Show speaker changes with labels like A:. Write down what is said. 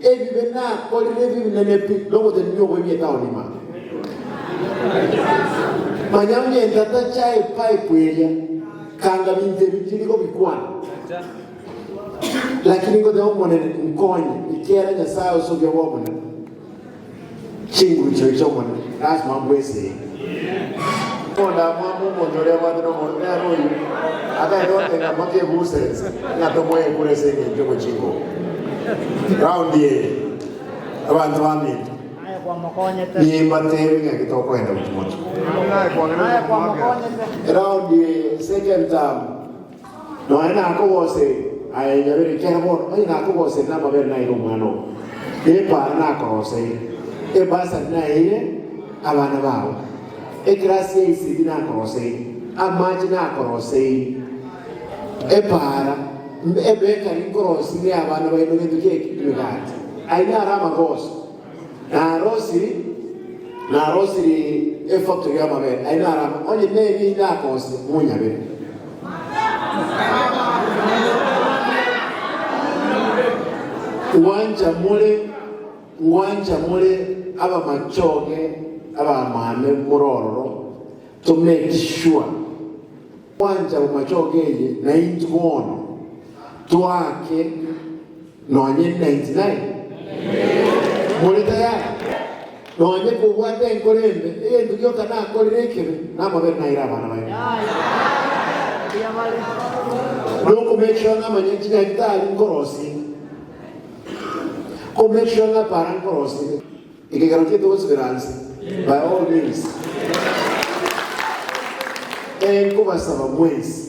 A: bena koli levi nenepi logo de nyogo yeta onima manyamye ndata chai pipe yeya kanga binze bijiriko bikwana lakini ngo de omone nkonye ikera nya sayo so bya womone chingu cho mone as mambwese onda mwamu mondore wadno mondore aroyi aka ndo nga make buses nga tomoye kule senge njogo chingo round ye abantu bami ni materi nga kitokwenda mtumoto round ye second term no ana akobose ay yabere kero ay na akobose na mabere na ino mwana e para na akobose e basa na ile abana bawo e grazie isi na akobose amaji na akobose e para e beka ni korosi ni abana baino nduke kibigati aina arama gosi na rosi e factory ya mabere aina arama onye nebi na akobose munya be Wanja mule aba machoge aba mame muroro to make sure wanja machoge ye na intuono tuake no nye 99 mule tayari no nye kuwate nkolembe ndukyo kana kolekebe na mabere na iraba na bayi no make sure na manye chitali nkorosi make sure na para nkorosi ikagarukia tu esperança by all means kubasaba mwezi